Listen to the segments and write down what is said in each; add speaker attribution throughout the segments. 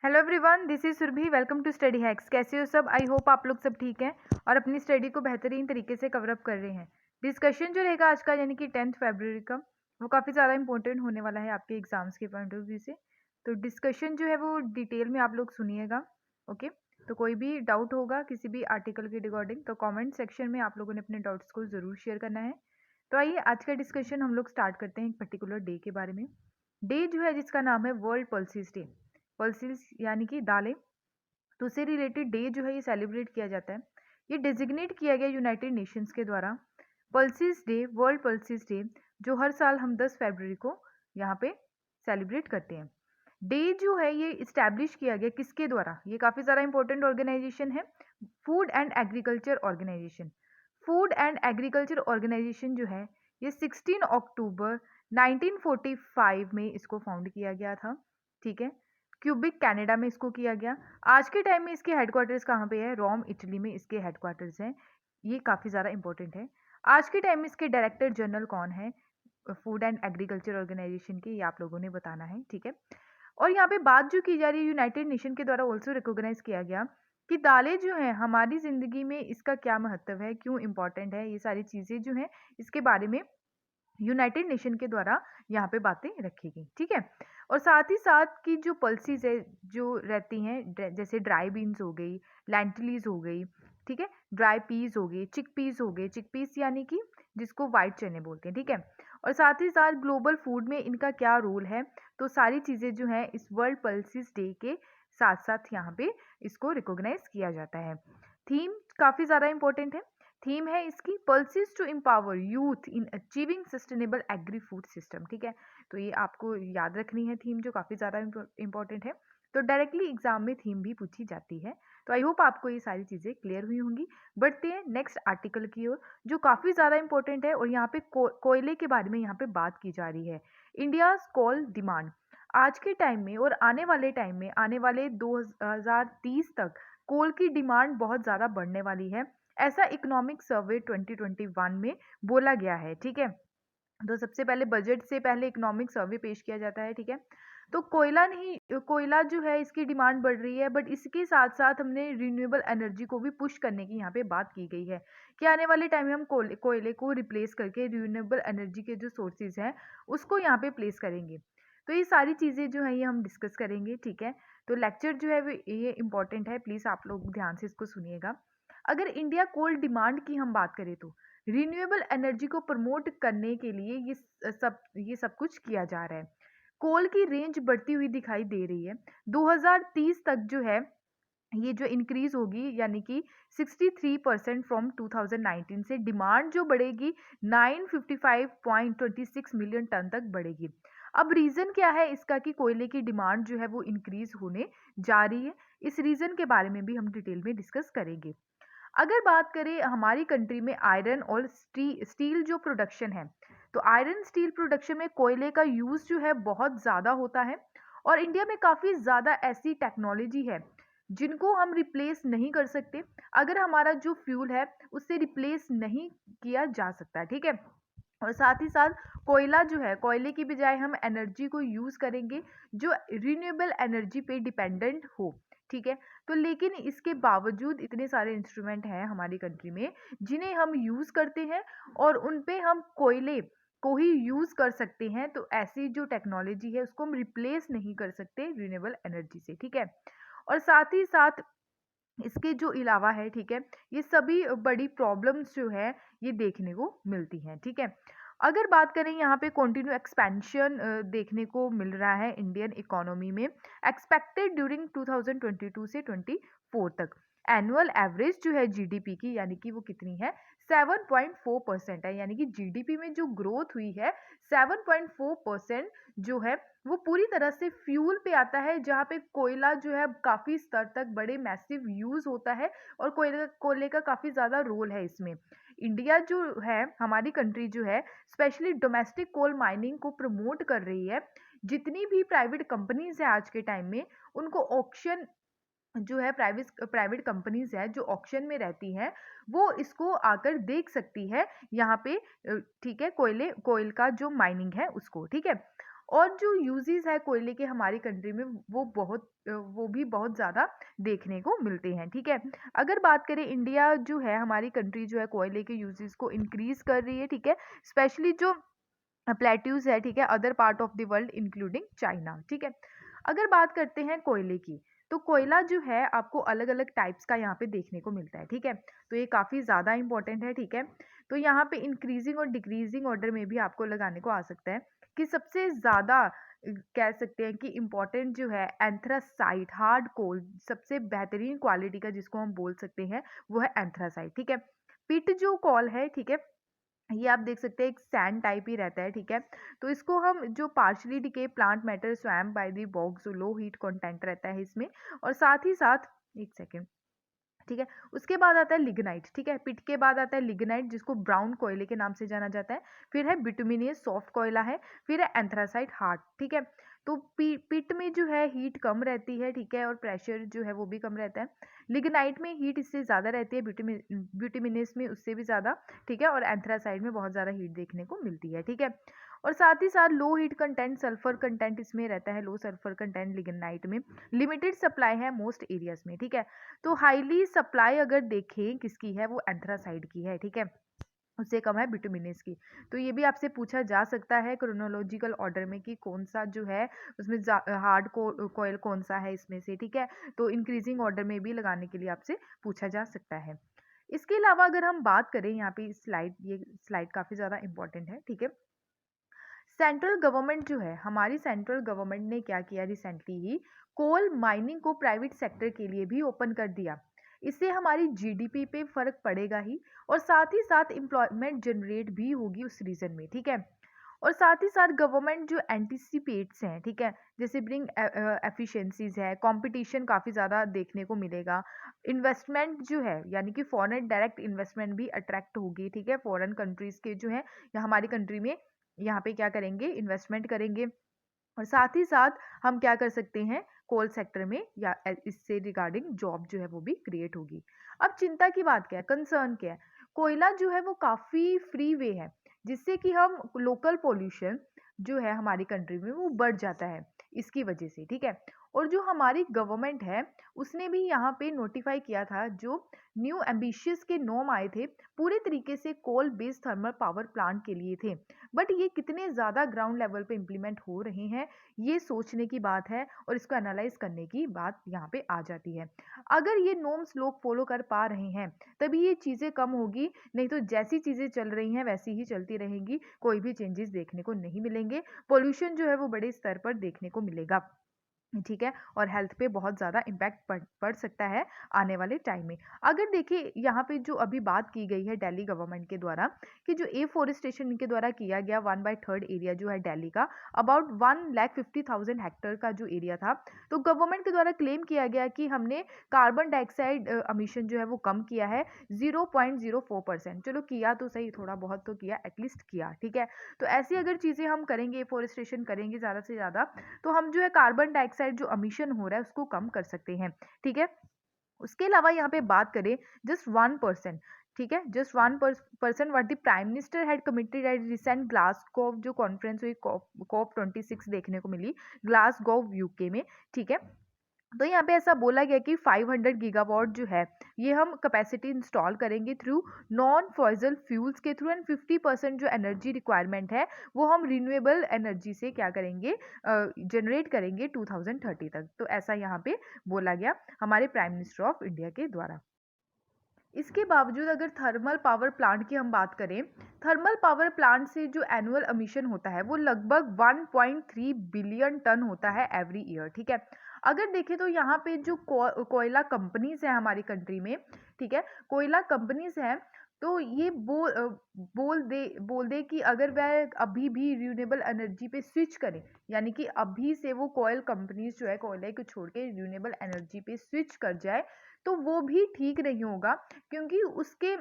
Speaker 1: Hello everyone, this is Surabhi. Welcome to Study Hacks. कैसे हो सब? आई होप आप लोग सब ठीक हैं और अपनी स्टडी को बेहतरीन तरीके से कवर अप कर रहे हैं। डिस्कशन जो रहेगा आज का, यानी कि 10 फरवरी का, वो काफ़ी ज़्यादा इंपॉर्टेंट होने वाला है आपके एग्जाम्स के पॉइंट ऑफ व्यू से। तो डिस्कशन जो है वो डिटेल में आप लोग सुनिएगा। ओके, तो कोई भी डाउट होगा किसी भी आर्टिकल के रिगार्डिंग तो कमेंट सेक्शन में आप लोगों ने अपने डाउट्स को ज़रूर शेयर करना है। तो आइए आज का डिस्कशन हम लोग स्टार्ट करते हैं एक पर्टिकुलर डे के बारे में। डे जो है जिसका नाम है वर्ल्ड पल्सिस डे। पल्सिस यानी कि दालें, तो उससे रिलेटेड डे जो है ये सेलिब्रेट किया जाता है। ये डेजिग्नेट किया गया यूनाइटेड नेशंस के द्वारा। Pulses day, world pulses day, जो हर साल हम 10 फरवरी को यहाँ पे सेलिब्रेट करते हैं। डे जो है ये इस्टेब्लिश किया गया किसके द्वारा? ये काफ़ी ज़्यादा इंपॉर्टेंट ऑर्गेनाइजेशन है, food and agriculture organisation. Food and agriculture organisation जो है ये 16 अक्टूबर 1945 में इसको फाउंड किया गया था। ठीक है, क्यूबिक कनाडा में इसको किया गया। आज के टाइम में इसके हेडक्वार्टर्स कहाँ पे है? रोम, इटली में इसके हेडक्वार्टर्स हैं। ये काफ़ी ज़्यादा इंपॉर्टेंट है। आज के टाइम में इसके डायरेक्टर जनरल कौन है फूड एंड एग्रीकल्चर ऑर्गेनाइजेशन के? ये आप लोगों ने बताना है। ठीक है, और यहाँ पे बात जो की जा रही है, यूनाइटेड नेशन के द्वारा ऑल्सो रिकॉग्नाइज किया गया कि दालें जो हैं हमारी ज़िंदगी में इसका क्या महत्व है, क्यों इम्पोर्टेंट है, ये सारी चीज़ें जो हैं इसके बारे में यूनाइटेड नेशन के द्वारा यहाँ पे बातें रखी गई। ठीक है, और साथ ही साथ की जो पल्सीज है जो रहती हैं, जैसे ड्राई बीन्स हो गई, लेंटिलीज हो गई, ठीक है, ड्राई पीस हो गई, चिक पीस हो गए, चिक पीस यानी कि जिसको वाइट चने बोलते हैं। ठीक है, और साथ ही साथ ग्लोबल फूड में इनका क्या रोल है, तो सारी चीज़ें जो हैं इस वर्ल्ड पल्सिस डे के साथ साथ यहाँ पे इसको रिकॉग्नाइज किया जाता है। थीम काफ़ी ज़्यादा इंपॉर्टेंट है। थीम है इसकी pulses to empower youth in achieving sustainable agri food system. ठीक है, तो ये आपको याद रखनी है थीम, जो काफ़ी ज़्यादा इंपॉर्टेंट है। तो डायरेक्टली एग्जाम में थीम भी पूछी जाती है। तो आई होप आपको ये सारी चीज़ें क्लियर हुई होंगी। बढ़ते हैं नेक्स्ट आर्टिकल की ओर, जो काफ़ी ज़्यादा इंपॉर्टेंट है, और यहाँ पे कोयले के बारे में यहाँ पे बात की जा रही है। इंडियाज कोल डिमांड। आज के टाइम में और आने वाले टाइम में, आने वाले 2030 तक कोल की डिमांड बहुत ज़्यादा बढ़ने वाली है, ऐसा इकोनॉमिक सर्वे 2021 में बोला गया है। ठीक है, तो सबसे पहले बजट से पहले इकोनॉमिक सर्वे पेश किया जाता है। ठीक है, तो कोयला नहीं, कोयला जो है इसकी डिमांड बढ़ रही है, बट इसके साथ साथ हमने रिन्यूएबल एनर्जी को भी पुश करने की यहाँ पे बात की गई है कि आने वाले टाइम में हम कोयले को रिप्लेस करके रिन्यूएबल एनर्जी के जो सोर्सेज हैं उसको यहाँ पे प्लेस करेंगे। तो ये सारी चीज़ें जो है ये हम डिस्कस करेंगे। ठीक है, तो लेक्चर जो है ये इंपॉर्टेंट है, प्लीज़ आप लोग ध्यान से इसको सुनिएगा। अगर इंडिया कोल डिमांड की हम बात करें तो रिन्यूएबल एनर्जी को प्रमोट करने के लिए ये सब कुछ किया जा रहा है। कोल की रेंज बढ़ती हुई दिखाई दे रही है। 2030 तक जो है ये जो इंक्रीज होगी, यानी कि 63% फ्रॉम 2019 से डिमांड जो बढ़ेगी 955.26 मिलियन टन तक बढ़ेगी। अब रीजन क्या है इसका कि कोयले की डिमांड जो है वो इंक्रीज होने जा रही है? इस रीजन के बारे में भी हम डिटेल में डिस्कस करेंगे। अगर बात करें हमारी कंट्री में आयरन और स्टील जो प्रोडक्शन है, तो आयरन स्टील प्रोडक्शन में कोयले का यूज़ जो है बहुत ज़्यादा होता है, और इंडिया में काफ़ी ज़्यादा ऐसी टेक्नोलॉजी है जिनको हम रिप्लेस नहीं कर सकते। अगर हमारा जो फ्यूल है उससे रिप्लेस नहीं किया जा सकता। ठीक है, और साथ ही साथ कोयला जो है, कोयले की बजाय हम एनर्जी को यूज़ करेंगे जो रिन्यूएबल एनर्जी पे डिपेंडेंट हो। ठीक है, तो लेकिन इसके बावजूद इतने सारे इंस्ट्रूमेंट हैं हमारी कंट्री में जिन्हें हम यूज़ करते हैं और उन पे हम कोयले को ही यूज़ कर सकते हैं। तो ऐसी जो टेक्नोलॉजी है उसको हम रिप्लेस नहीं कर सकते रिन्यूएबल एनर्जी से। ठीक है, और साथ ही साथ इसके जो अलावा है, ठीक है, ये सभी बड़ी प्रॉब्लम्स जो है ये देखने को मिलती हैं। ठीक है, अगर बात करें यहाँ पे कंटिन्यू एक्सपेंशन देखने को मिल रहा है इंडियन इकोनॉमी में, एक्सपेक्टेड ड्यूरिंग 2022 से 24 तक। एनुअल एवरेज जो है जीडीपी की, यानी कि वो कितनी है? 7.4% है, यानी कि जीडीपी में जो ग्रोथ हुई है 7.4% जो है वो पूरी तरह से फ्यूल पे आता है, जहाँ पे कोयला जो है काफ़ी स्तर तक बड़े मैसिव यूज़ होता है, और कोयले कोयले का काफ़ी ज़्यादा रोल है इसमें। इंडिया जो है, हमारी कंट्री जो है, स्पेशली डोमेस्टिक कोल माइनिंग को प्रमोट कर रही है। जितनी भी प्राइवेट कंपनीज़ हैं आज के टाइम में, उनको ऑक्शन जो है, प्राइवेट कंपनीज़ है जो ऑक्शन में रहती हैं, वो इसको आकर देख सकती है यहाँ पे। ठीक है, कोयल का जो माइनिंग है उसको। ठीक है, और जो यूजेस है कोयले के हमारी कंट्री में वो भी बहुत ज़्यादा देखने को मिलते हैं, ठीक है। अगर बात करें इंडिया जो है हमारी कंट्री जो है कोयले के यूजेस को इंक्रीज कर रही है, ठीक है। स्पेशली जो प्लेट्यूज है, ठीक है, other part of the world including China, ठीक है। अगर बात करते हैं कोयले की, तो कोयला जो है आपको अलग अलग टाइप्स का यहाँ पे देखने को मिलता है, ठीक है। तो ये काफ़ी ज़्यादा इंपॉर्टेंट है, ठीक है। तो यहाँ पे इंक्रीजिंग और डिक्रीजिंग ऑर्डर में भी आपको लगाने को आ सकता है कि सबसे ज़्यादा कह सकते हैं कि इम्पॉर्टेंट जो है एंथ्रासाइट हार्ड कोल, सबसे बेहतरीन क्वालिटी का जिसको हम बोल सकते हैं वो है एंथ्रासाइट, ठीक है। पिट जो कॉल है, ठीक है, ये आप देख सकते हैं एक सैंड टाइप ही रहता है, ठीक है। तो इसको हम जो partially decay plant matter swum by the box, low heat content रहता है इसमें। और साथ ही साथ एक सेकेंड, ठीक है। उसके बाद आता है लिग्नाइट, ठीक है। पिट के बाद आता है लिग्नाइट जिसको ब्राउन कोयले के नाम से जाना जाता है। फिर है बिटुमिनियस सॉफ्ट कोयला है। फिर है एंथ्रासाइट हार्ड, ठीक है। तो पिट में जो है हीट कम रहती है, ठीक है, और प्रेशर जो है वो भी कम रहता है। लिग्नाइट में हीट इससे ज़्यादा रहती है, बिटुमिनियस में उससे भी ज़्यादा, ठीक है। और एंथ्रासाइट में बहुत ज़्यादा हीट देखने को मिलती है, ठीक है। और साथ ही साथ low heat content sulphur content इसमें रहता है, लो सल्फर कंटेंट लिग्नाइट में। लिमिटेड सप्लाई है मोस्ट एरियाज में, ठीक है। तो हाईली सप्लाई अगर देखें किसकी है, वो एंथ्रासाइड की है, ठीक है। उससे कम है बिटुमिनस की। तो ये भी आपसे पूछा जा सकता है क्रोनोलॉजिकल ऑर्डर में कि कौन सा जो है उसमें हार्ड कोयल कौन सा है इसमें से, ठीक है। तो इंक्रीजिंग ऑर्डर में भी लगाने के लिए आपसे पूछा जा सकता है। इसके अलावा अगर हम बात करें यहाँ पे स्लाइड, ये स्लाइड काफ़ी ज़्यादा इंपॉर्टेंट है, ठीक है। सेंट्रल गवर्नमेंट जो है हमारी, सेंट्रल गवर्नमेंट ने क्या किया रिसेंटली ही, कोल माइनिंग को प्राइवेट सेक्टर के लिए भी ओपन कर दिया। इससे हमारी जीडीपी पे फर्क पड़ेगा ही, और साथ ही साथ एम्प्लॉयमेंट जनरेट भी होगी उस रीजन में, ठीक है। और साथ ही साथ गवर्नमेंट जो एंटिसिपेट्स हैं, ठीक है, जैसे ब्रिंग एफिशिएंसीज है, कंपटीशन काफ़ी ज़्यादा देखने को मिलेगा। इन्वेस्टमेंट जो है यानी कि फॉरेन डायरेक्ट इन्वेस्टमेंट भी अट्रैक्ट होगी, ठीक है। फॉरेन कंट्रीज के जो है या हमारी कंट्री में यहाँ पे क्या करेंगे, इन्वेस्टमेंट करेंगे। और साथ ही साथ हम क्या कर सकते हैं, कोल सेक्टर में या इससे रिगार्डिंग जॉब जो है वो भी क्रिएट होगी। अब चिंता की बात क्या है, कंसर्न क्या है, कोयला जो है वो काफ़ी फ्री वे है, जिससे कि हम लोकल पोल्यूशन जो है हमारी कंट्री में वो बढ़ जाता है इसकी वजह से, ठीक है। और जो हमारी गवर्नमेंट है उसने भी यहाँ पे नोटिफाई किया था, जो न्यू एम्बिशियस के नॉर्म आए थे पूरे तरीके से coal based thermal power plant के लिए थे। बट ये कितने ज़्यादा ग्राउंड लेवल पे इम्प्लीमेंट हो रहे हैं, ये सोचने की बात है और इसको एनालाइज करने की बात यहाँ पे आ जाती है। अगर ये नॉर्म्स लोग फॉलो कर पा रहे हैं तभी ये चीज़ें कम होगी, नहीं तो जैसी चीज़ें चल रही हैं वैसी ही चलती रहेंगी, कोई भी चेंजेस देखने को नहीं मिलेंगे। पोल्यूशन जो है वो बड़े स्तर पर देखने को मिलेगा, ठीक है। और हेल्थ पे बहुत ज़्यादा इम्पैक्ट पड़ सकता है आने वाले टाइम में। अगर देखिए यहाँ पे जो अभी बात की गई है दिल्ली गवर्नमेंट के द्वारा कि जो एफॉरेस्टेशन के द्वारा किया गया 1/3 एरिया जो है दिल्ली का, अबाउट 1,50,000 हेक्टेयर का जो एरिया था, तो गवर्नमेंट के द्वारा क्लेम किया गया कि हमने कार्बन डाइऑक्साइड एमिशन जो है वो कम किया है 0.04%। चलो किया तो सही, थोड़ा बहुत तो किया, एटलीस्ट किया, ठीक है। तो ऐसी अगर चीज़ें हम करेंगे, एफॉरेस्टेशन करेंगे ज़्यादा से ज़्यादा, तो हम जो है कार्बन डाइऑक्साइड जो एमिशन हो रहा है उसको कम कर सकते हैं, ठीक है। उसके अलावा यहाँ पे बात करें जस्ट 1%, ठीक है, just 1% what the prime minister had committed at recent Glasgow जो कॉन्फ्रेंस हुई, कॉप 26 देखने को मिली ग्लासगो यूके में, ठीक है। तो यहाँ पे ऐसा बोला गया कि 500 गीगावाट जो है ये हम कैपेसिटी इंस्टॉल करेंगे थ्रू नॉन फॉसिल फ्यूल्स के थ्रू, एंड 50% जो एनर्जी रिक्वायरमेंट है वो हम रिन्यूएबल एनर्जी से क्या करेंगे, जनरेट करेंगे 2030 तक। तो ऐसा यहाँ पे बोला गया हमारे प्राइम मिनिस्टर ऑफ इंडिया के द्वारा। इसके बावजूद अगर थर्मल पावर प्लांट की हम बात करें, थर्मल पावर प्लांट से जो एनुअल एमिशन होता है वो लगभग 1.3 बिलियन टन होता है एवरी ईयर, ठीक है। अगर देखें तो यहाँ पे जो कोयला कंपनीज है हमारी कंट्री में, ठीक है, कोयला कंपनीज हैं, तो ये बोल दे कि अगर वह अभी भी रिन्यूएबल एनर्जी पे स्विच करें, यानी कि अभी से वो कोयल कंपनीज जो है कोयले को छोड़ के रिन्यूएबल एनर्जी पे स्विच कर जाए, तो वो भी ठीक नहीं होगा, क्योंकि उसके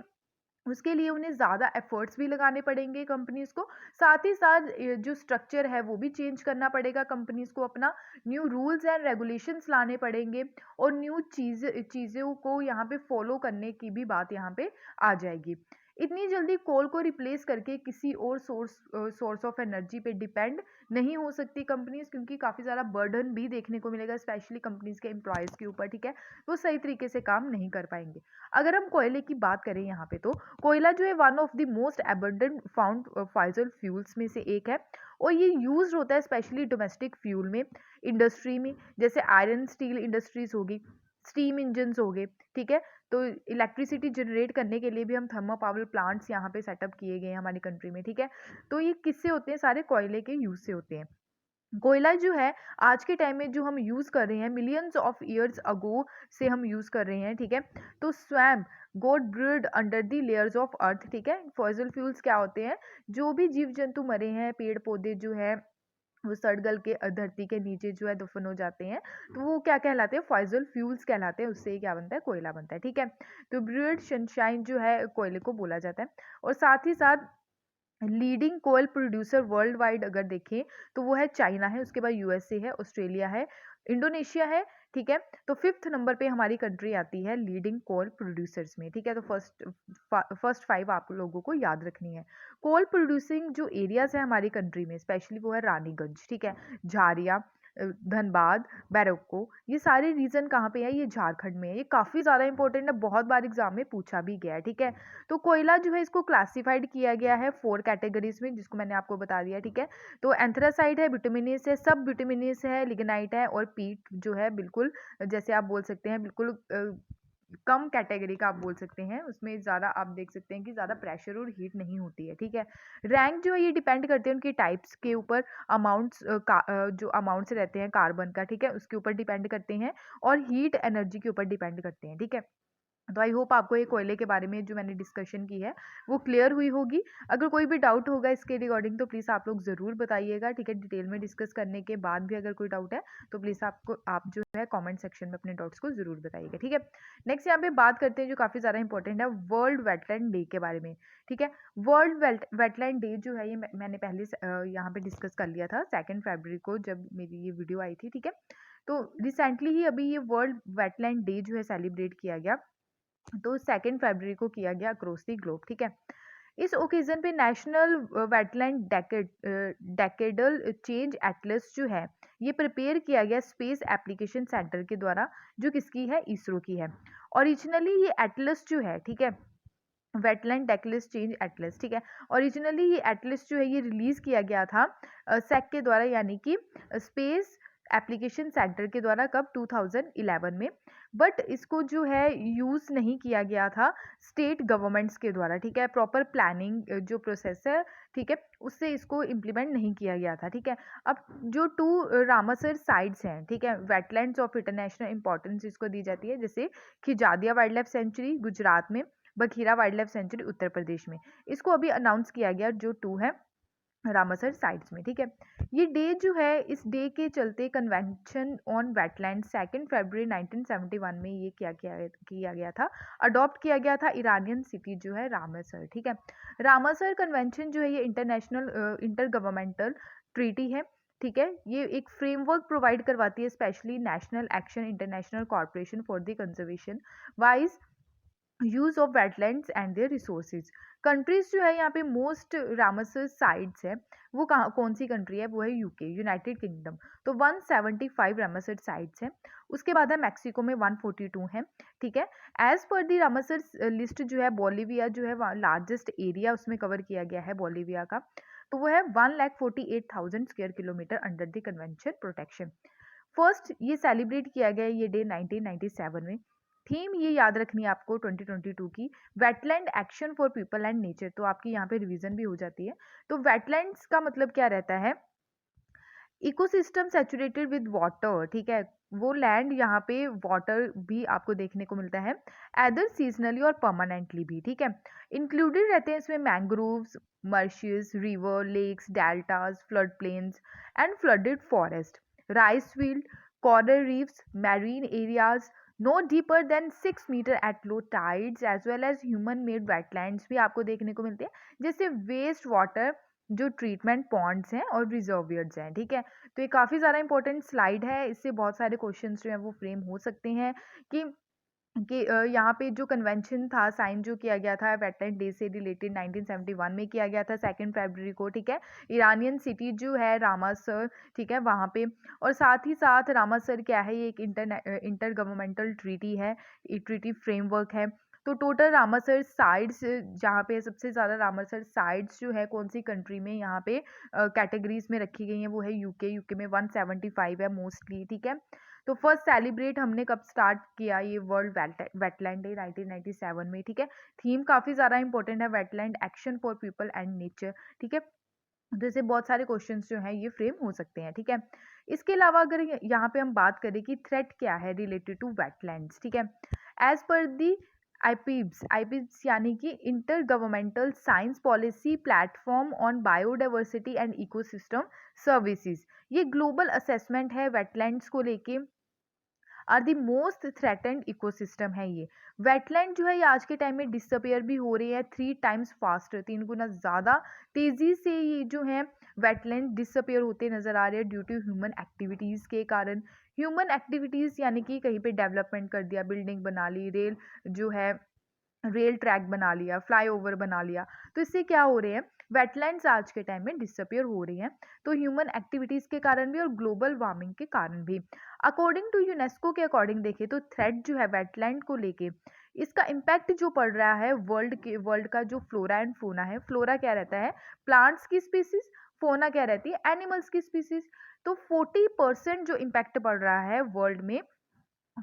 Speaker 1: उसके लिए उन्हें ज़्यादा एफर्ट्स भी लगाने पड़ेंगे कंपनीज़ को। साथ ही साथ जो स्ट्रक्चर है वो भी चेंज करना पड़ेगा कंपनीज़ को, अपना न्यू रूल्स एंड रेगुलेशंस लाने पड़ेंगे, और न्यू चीज़ों को यहाँ पे फॉलो करने की भी बात यहाँ पे आ जाएगी। इतनी जल्दी कोल को रिप्लेस करके किसी और सोर्स ऑफ एनर्जी पे डिपेंड नहीं हो सकती कंपनीज, क्योंकि काफ़ी ज़्यादा बर्डन भी देखने को मिलेगा स्पेशली कंपनीज के एम्प्लॉयज़ के ऊपर, ठीक है। वो सही तरीके से काम नहीं कर पाएंगे। अगर हम कोयले की बात करें यहाँ पे, तो कोयला जो है one of the most abundant found fossil fuels में से एक है, और ये यूज होता है स्पेशली डोमेस्टिक फ्यूल में, इंडस्ट्री में, जैसे आयरन स्टील इंडस्ट्रीज होगी, स्टीम इंजन्स हो गए, ठीक है। तो इलेक्ट्रिसिटी जनरेट करने के लिए भी हम थर्मल पावर प्लांट्स यहाँ पे सेटअप किए गए हैं हमारी कंट्री में, ठीक है। तो ये किससे होते हैं? सारे कोयले के यूज से होते हैं। कोयला जो है आज के टाइम में जो हम यूज़ कर रहे हैं, मिलियंस ऑफ ईयर्स अगो से हम यूज़ कर रहे हैं, ठीक है। तो swum God breed under the layers of earth, ठीक है। फॉसिल फ्यूल्स क्या होते हैं? जो भी जीव जंतु मरे हैं, पेड़ पौधे जो है वो सड़ गल के धरती के नीचे जो है दफन हो जाते हैं, तो वो क्या कहलाते हैं? फॉसिल फ्यूल्स कहलाते हैं। उससे क्या बनता है? कोयला बनता है, ठीक है। तो ब्रीड सनशाइन जो है कोयले को बोला जाता है। और साथ ही साथ लीडिंग कोयल प्रोड्यूसर वर्ल्ड वाइड अगर देखें, तो वो है चाइना है, उसके बाद यूएसए है, ऑस्ट्रेलिया है, इंडोनेशिया है, ठीक है। तो फिफ्थ नंबर पे हमारी कंट्री आती है लीडिंग कोल प्रोड्यूसर्स में, ठीक है। तो फर्स्ट फाइव आप लोगों को याद रखनी है। कोल प्रोड्यूसिंग जो एरियाज है हमारी कंट्री में, स्पेशली वो है रानीगंज, ठीक है, झारिया, धनबाद, बैरक्को, ये सारे रीजन कहाँ पे है? ये झारखंड में है। ये काफ़ी ज़्यादा इंपॉर्टेंट है, बहुत बार एग्जाम में पूछा भी गया है, ठीक है। तो कोयला जो है, इसको क्लासिफाइड किया गया है 4 कैटेगरीज में, जिसको मैंने आपको बता दिया, ठीक है। तो एंथ्रासाइड है, बिटुमिनस है, सब बिटुमिनस है, लिग्नाइट है, और पीट जो है बिल्कुल, जैसे आप बोल सकते हैं बिल्कुल कम कैटेगरी का आप बोल सकते हैं। उसमें ज़्यादा आप देख सकते हैं कि ज़्यादा प्रेशर और हीट नहीं होती है, ठीक है। रैंक जो है ये डिपेंड करते हैं उनकी टाइप्स के ऊपर, अमाउंट्स जो अमाउंट्स रहते हैं कार्बन का, ठीक है, उसके ऊपर डिपेंड करते हैं, और हीट एनर्जी के ऊपर डिपेंड करते हैं, ठीक है। तो आई होप आपको ये कोयले के बारे में जो मैंने डिस्कशन की है वो क्लियर हुई होगी। अगर कोई भी डाउट होगा इसके रिगार्डिंग, तो प्लीज़ आप लोग ज़रूर बताइएगा, ठीक है। डिटेल में डिस्कस करने के बाद भी अगर कोई डाउट है, तो प्लीज़ आप जो है कमेंट सेक्शन में अपने डाउट्स को ज़रूर बताइएगा, ठीक है। नेक्स्ट यहाँ पे बात करते हैं जो काफ़ी ज़्यादा इंपॉर्टेंट है, वर्ल्ड वेटलैंड डे के बारे में, ठीक है। वर्ल्ड वेटलैंड डे जो है ये मैंने पहले यहाँ पे डिस्कस कर लिया था 2 फरवरी को, जब मेरी ये वीडियो आई थी, ठीक है। तो रिसेंटली ही अभी ये वर्ल्ड वेटलैंड डे जो है सेलिब्रेट किया गया, तो 2 फरवरी को किया गया अक्रॉस द ग्लोब, ठीक है। इस ओकेजन पे national wetland decadal change Atlas जो है ये प्रिपेयर किया गया स्पेस एप्लीकेशन सेंटर के द्वारा, जो किसकी है? इसरो की है। ओरिजिनली ये एटलस जो है, ठीक है, वेटलैंड डेकेडल चेंज एटलस, ठीक है। ओरिजिनली ये एटलस जो है ये रिलीज किया गया था सेक के द्वारा, यानी कि स्पेस एप्लीकेशन सेंटर के द्वारा, कब? 2011 में। बट इसको जो है यूज़ नहीं किया गया था स्टेट गवर्नमेंट्स के द्वारा, ठीक है। प्रॉपर प्लानिंग जो प्रोसेस है, ठीक है, उससे इसको इम्प्लीमेंट नहीं किया गया था, ठीक है। अब जो 2 रामासर साइट्स हैं, ठीक है, वेटलैंड्स ऑफ इंटरनेशनल इंपॉर्टेंस इसको दी जाती है, जैसे Khijadiya wild life sanctuary Gujarat में, Bakhira wild life sanctuary Uttar Pradesh में। इसको अभी अनाउंस किया गया जो 2 है रामासर साइट्स में, ठीक है। ये डे जो है, इस डे के चलते कन्वेंशन ऑन वेटलैंड 2 फरवरी 1971 में ये किया गया था, अडॉप्ट किया गया था इरानियन सिटी जो है रामासर, ठीक है। रामासर कन्वेंशन जो है ये इंटरनेशनल इंटर गवर्नमेंटल ट्रीटी है, ठीक है। ये एक फ्रेमवर्क प्रोवाइड करवाती है specially national action international corporation for the conservation wise use of wetlands and their resources. Countries जो है यहाँ पे मोस्ट रामसर साइट्स है, वो कहाँ कौन सी कंट्री है? वो है यूके, यूनाइटेड किंगडम। तो 175 रामसर साइट्स है। उसके बाद है मैक्सिको में 142 है, ठीक है। एज पर दी रामसर लिस्ट जो है बोलिविया जो है लार्जेस्ट एरिया उसमें कवर किया गया है बोलिविया का, तो वो है 1,48,000 square kilometre under the convention protection. First ये सेलिब्रेट किया गया ये डे 1997 में। थीम ये याद रखनी है आपको 2022 की, wetland action for people and nature, तो आपकी यहाँ पे रिवीजन भी हो जाती है। तो वेटलैंड्स का मतलब क्या रहता है? इकोसिस्टम सैचुरेटेड विद वाटर, ठीक है। वो लैंड यहाँ पे वाटर भी आपको देखने को मिलता है, एदर सीजनली और परमानेंटली भी, ठीक है। इंक्लूडेड रहते हैं इसमें mangroves, marshes, river, lakes, deltas, flood plains and flooded forest, rice field, coral reefs, marine areas no deeper than 6 metre at low tides as well as human made wetlands भी आपको देखने को मिलते हैं, जैसे वेस्ट वाटर जो treatment Pond's हैं और रिजर्वियर्स हैं, ठीक है। तो ये काफ़ी ज़्यादा इंपॉर्टेंट स्लाइड है, इससे बहुत सारे क्वेश्चंस जो हैं वो फ्रेम हो सकते हैं कि कि यहाँ पे जो कन्वेंशन था साइन जो किया गया था वेटलैंड डे से रिलेटेड 1971 में किया गया था 2 फरवरी को, ठीक है। ईरानियन सिटी जो है रामासर, ठीक है, वहाँ पे। और साथ ही साथ रामासर क्या है, ये एक इंटर गवर्नमेंटल ट्रीटी है, ट्रीटी फ्रेमवर्क है। तो टोटल रामासर साइट्स जहाँ पे सबसे ज़्यादा रामासर साइट्स जो है कौन सी कंट्री में यहाँ पे कैटेगरीज में रखी गई हैं, वो है यूके में 175 है मोस्टली, ठीक है। तो फर्स्ट सेलिब्रेट हमने कब स्टार्ट किया ये वर्ल्ड वेटलैंड डे 1997 में, ठीक है। थीम काफ़ी ज़्यादा इंपॉर्टेंट है, wetland action for people and nature, ठीक है। तो इससे बहुत सारे क्वेश्चंस जो हैं ये फ्रेम हो सकते हैं, ठीक है। इसके अलावा अगर यहाँ पे हम बात करें कि थ्रेट क्या है रिलेटेड टू वेटलैंड्स, ठीक है। एज पर दी आईपीब्स यानी कि inter governmental science policy platform on biodiversity and ecosystem services, ये ग्लोबल असेसमेंट है वेटलैंड्स को लेके, are the most threatened ecosystem है ये। वेटलैंड जो है ये आज के टाइम में डिसअपियर भी हो रही है 3 टाइम्स फास्टर, 3 गुना ज़्यादा तेज़ी से ये जो है वेटलैंड डिसअपियर होते नज़र आ रहे हैं ड्यू टू ह्यूमन एक्टिविटीज़ के कारण। ह्यूमन एक्टिविटीज़ यानी कि कहीं पे डेवलपमेंट कर दिया, बिल्डिंग बना ली, जो है रेल ट्रैक बना लिया, फ्लाईओवर बना लिया, तो इससे क्या हो रहे हैं, वेटलैंड्स आज के टाइम में डिसअपियर हो रही हैं। तो ह्यूमन एक्टिविटीज के कारण भी और ग्लोबल वार्मिंग के कारण भी। अकॉर्डिंग टू यूनेस्को के अकॉर्डिंग देखें तो थ्रेट जो है वेटलैंड को लेके, इसका इम्पैक्ट जो पड़ रहा है वर्ल्ड का जो फ्लोरा एंड फोना है, फ्लोरा क्या रहता है, प्लांट्स की स्पीसीज, फोना क्या रहती है, एनिमल्स की स्पीसीज। तो 40% जो इम्पैक्ट पड़ रहा है वर्ल्ड में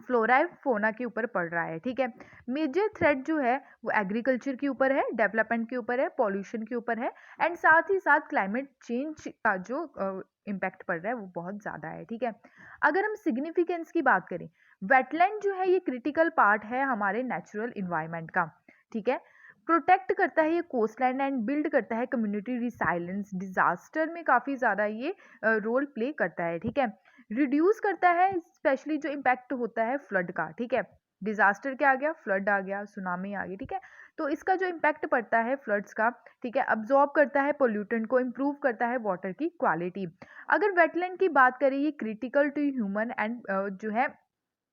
Speaker 1: फ्लोरा एंड फोना के ऊपर पड़ रहा है, ठीक है। मेजर थ्रेट जो है वो एग्रीकल्चर के ऊपर है, डेवलपमेंट के ऊपर है, पॉल्यूशन के ऊपर है, एंड साथ ही साथ क्लाइमेट चेंज का जो इम्पैक्ट पड़ रहा है वो बहुत ज़्यादा है, ठीक है। अगर हम सिग्निफिकेंस की बात करें, वेटलैंड जो है ये क्रिटिकल पार्ट है हमारे नेचुरल इन्वायरमेंट का, ठीक है। प्रोटेक्ट करता है ये कोस्टलैंड एंड बिल्ड करता है कम्युनिटी रिसाइलेंस, डिजास्टर में काफ़ी ज़्यादा ये रोल प्ले करता है, ठीक है। रिड्यूस करता है स्पेशली जो इम्पैक्ट होता है फ्लड का, ठीक है। डिजास्टर क्या आ गया, फ्लड आ गया, सुनामी आ गई, ठीक है। तो इसका जो इम्पैक्ट पड़ता है फ्लड्स का, ठीक है, अब्जॉर्ब करता है पोल्यूटेंट को, इम्प्रूव करता है वाटर की क्वालिटी। अगर वेटलैंड की बात करें, ये क्रिटिकल टू ह्यूमन एंड जो है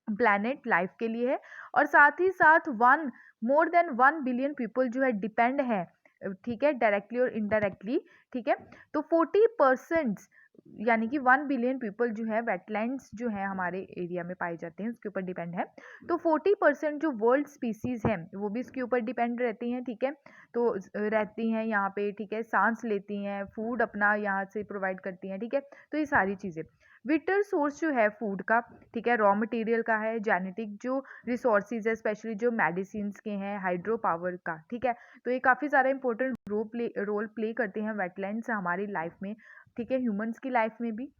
Speaker 1: प्लैनेट लाइफ के लिए है, और साथ ही साथ मोर देन 1 बिलियन पीपल जो है डिपेंड है, ठीक है, डायरेक्टली और इनडायरेक्टली, ठीक है। तो 40% यानी कि 1 बिलियन पीपल जो है वेटलैंड्स जो है हमारे एरिया में पाए जाते हैं उसके ऊपर डिपेंड है। तो 40% जो वर्ल्ड स्पीसीज हैं वो भी इसके ऊपर डिपेंड रहती हैं, ठीक है। तो रहती हैं यहाँ पे, ठीक है, सांस लेती हैं, फूड अपना यहाँ से प्रोवाइड करती हैं, ठीक है। तो ये सारी चीज़ें, विटर सोर्स जो है फूड का, ठीक है, रॉ मटेरियल का है, जेनेटिक जो रिसोर्सेज है स्पेशली जो मेडिसिन के हैं, हाइड्रो पावर का, ठीक है। तो ये काफ़ी ज़्यादा इंपॉर्टेंट रोल प्ले करते हैं वेटलैंड्स हमारी लाइफ में, ठीक है, ह्यूमंस की लाइफ में भी,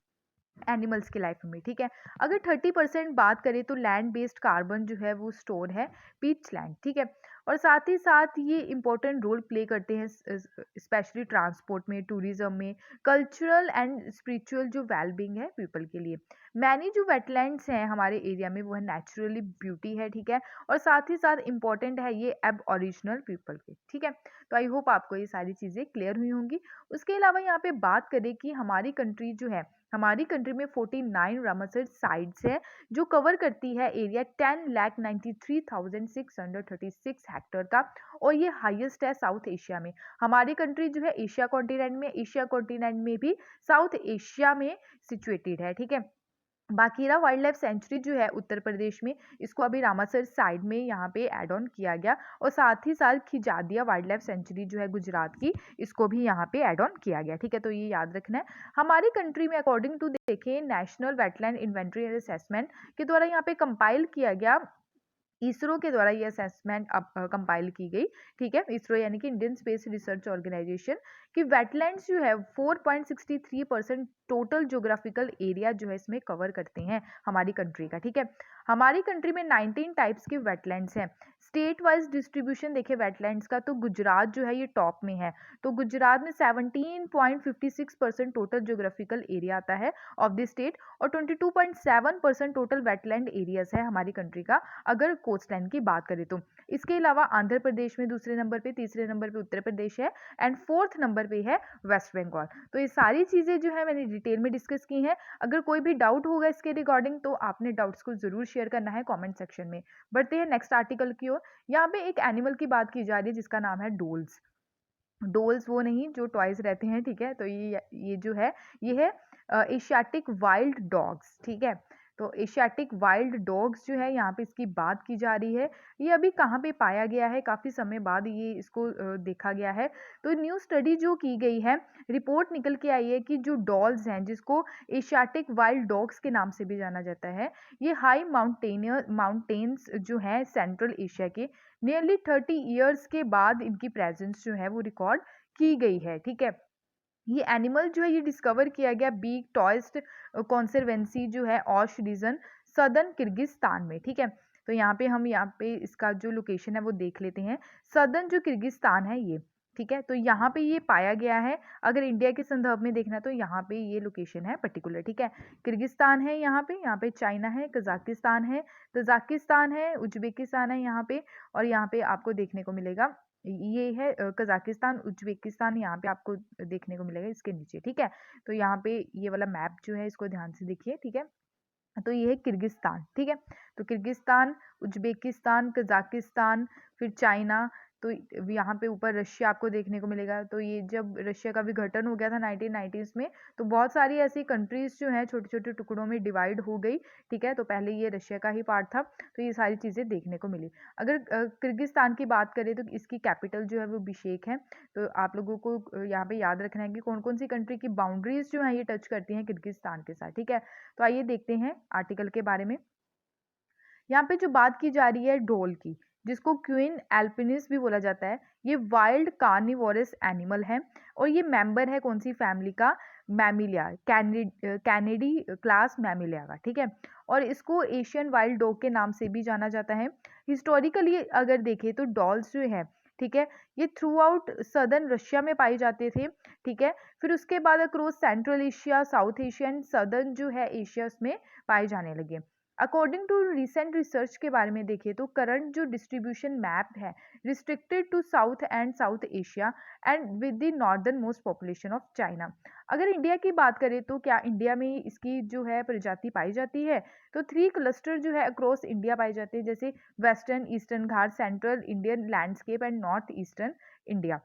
Speaker 1: एनिमल्स की लाइफ में, ठीक है। अगर 30% बात करें तो लैंड बेस्ड कार्बन जो है वो स्टोर है पीच लैंड, ठीक है। और साथ ही साथ ये इंपॉर्टेंट रोल प्ले करते हैं स्पेशली ट्रांसपोर्ट में, टूरिज्म में, कल्चरल एंड स्पिरिचुअल जो वेलबींग है पीपल के लिए। मैनी जो वेटलैंड्स हैं हमारे एरिया में वो है नेचुरली ब्यूटी है, ठीक है। और साथ ही साथ इंपॉर्टेंट है ये अब ओरिजिनल पीपल के, ठीक है। तो आई होप आपको ये सारी चीज़ें क्लियर हुई होंगी। उसके अलावा यहाँ पे बात करें कि हमारी कंट्री जो है, हमारी कंट्री में 49 रामसर साइट्स है जो कवर करती है एरिया 10,93,636 हेक्टेयर का, और ये हाईएस्ट है साउथ एशिया में। हमारी कंट्री जो है एशिया कॉन्टिनेंट में भी साउथ एशिया में सिचुएटेड है, ठीक है। बाकीरा वाइल्ड लाइफ सेंचुरी जो है उत्तर प्रदेश में, इसको अभी रामासर साइड में यहाँ पे ऐड ऑन किया गया, और साथ ही साथ खिजादिया वाइल्ड लाइफ सेंचुरी जो है गुजरात की, इसको भी यहाँ पे ऐड ऑन किया गया, ठीक है। तो ये याद रखना है। हमारी कंट्री में अकॉर्डिंग टू देखें national wetland inventory and assessment के द्वारा यहाँ पे कंपाइल किया गया, इसरो के द्वारा ये असेसमेंट अब कंपाइल की गई, ठीक है। इसरो यानी कि इंडियन स्पेस रिसर्च ऑर्गेनाइजेशन, कि वेटलैंड्स जो है 4.63% टोटल ज्योग्राफिकल एरिया जो है इसमें कवर करते हैं हमारी कंट्री का, ठीक है। हमारी कंट्री में 19 टाइप्स के वेटलैंड्स हैं। स्टेट वाइज डिस्ट्रीब्यूशन देखे वेटलैंड्स का तो गुजरात जो है ये टॉप में है। तो गुजरात में 17.56% टोटल ज्योग्राफिकल एरिया आता है ऑफ द स्टेट, और 22.7% टोटल वेटलैंड एरियाज है हमारी कंट्री का अगर कोस्टलाइन की बात करें तो। इसके अलावा आंध्र प्रदेश में दूसरे नंबर पे, तीसरे नंबर पे उत्तर प्रदेश है एंड फोर्थ नंबर पे है वेस्ट बंगाल। तो ये सारी चीज़ें जो है मैंने डिटेल में डिस्कस की हैं। अगर कोई भी डाउट होगा इसके रिगार्डिंग तो आपने डाउट्स को ज़रूर शेयर करना है कमेंट सेक्शन में। बढ़ते हैं नेक्स्ट आर्टिकल की ओर। यहाँ पे एक एनिमल की बात की जा रही है जिसका नाम है डोल्स। डोल्स वो नहीं जो टॉयज रहते हैं, ठीक है। तो ये जो है ये है एशियाटिक वाइल्ड डॉग्स, ठीक है। तो एशियाटिक वाइल्ड डॉग्स जो है यहाँ पे इसकी बात की जा रही है। ये अभी कहाँ पे पाया गया है, काफ़ी समय बाद ये इसको देखा गया है। तो न्यू स्टडी जो की गई है, रिपोर्ट निकल के आई है कि जो डॉल्स हैं जिसको एशियाटिक वाइल्ड डॉग्स के नाम से भी जाना जाता है, ये हाई माउंटेन्स जो हैं सेंट्रल एशिया के, नियरली 30 ईयर्स के बाद इनकी प्रेजेंस जो है वो रिकॉर्ड की गई है, ठीक है। ये एनिमल जो है ये डिस्कवर किया गया बिग टॉयस्ट कॉन्जर्वेंसी जो है औश रीजन सदर्न किर्गिस्तान में, ठीक है। तो यहाँ पे इसका जो लोकेशन है वो देख लेते हैं। सदर्न जो किर्गिस्तान है ये, ठीक है। तो यहाँ पे ये पाया गया है। अगर इंडिया के संदर्भ में देखना तो यहाँ पे ये लोकेशन है पर्टिकुलर, ठीक है। किर्गिस्तान है यहाँ पे चाइना है, तजाकिस्तान है, उज्बेकिस्तान है यहाँ पे, और यहाँ पे आपको देखने को मिलेगा ये है कजाकिस्तान, उज्बेकिस्तान यहाँ पे आपको देखने को मिलेगा इसके नीचे, ठीक है। तो यहाँ पे ये वाला मैप जो है इसको ध्यान से देखिए, ठीक है। तो ये है किर्गिस्तान, ठीक है। तो किर्गिस्तान, उज्बेकिस्तान, कजाकिस्तान, फिर चाइना, तो यहाँ पे ऊपर रशिया आपको देखने को मिलेगा। तो ये जब रशिया का विघटन हो गया था 1990s में, तो बहुत सारी ऐसी कंट्रीज जो हैं छोटे छोटे टुकड़ों में डिवाइड हो गई, ठीक है। तो पहले ये रशिया का ही पार्ट था, तो ये सारी चीज़ें देखने को मिली। अगर किर्गिस्तान की बात करें तो इसकी कैपिटल जो है वो बिशेक है। तो आप लोगों को यहाँ पे याद रखना है कि कौन कौन सी कंट्री की बाउंड्रीज जो है ये टच करती हैं किर्गिस्तान के साथ, ठीक है। तो आइए देखते हैं आर्टिकल के बारे में। यहाँ पे जो बात की जा रही है ढोल की, जिसको क्वीन एल्पिनिस भी बोला जाता है, ये वाइल्ड कार्निवोरस एनिमल है और ये मेंबर है कौन सी फैमिली का, मैमिलिया, कैनेडी क्लास मैमिलिया का, ठीक है। और इसको एशियन वाइल्ड डॉग के नाम से भी जाना जाता है। हिस्टोरिकली अगर देखें तो डॉल्स जो है, ठीक है, ये थ्रू आउट सदर्न रशिया में पाए जाते थे, ठीक है। फिर उसके बाद across central Asia, south Asia and southern जो है एशिया में पाए जाने लगे। अकॉर्डिंग टू रिसेंट रिसर्च के बारे में देखें तो करंट जो डिस्ट्रीब्यूशन मैप है, restricted to South Asia and with the northern most population of China. अगर इंडिया की बात करें तो क्या इंडिया में इसकी जो है प्रजाति पाई जाती है, तो 3 क्लस्टर जो है अक्रॉस इंडिया पाई जाती है, जैसे western eastern Ghat, central Indian landscape and north eastern India.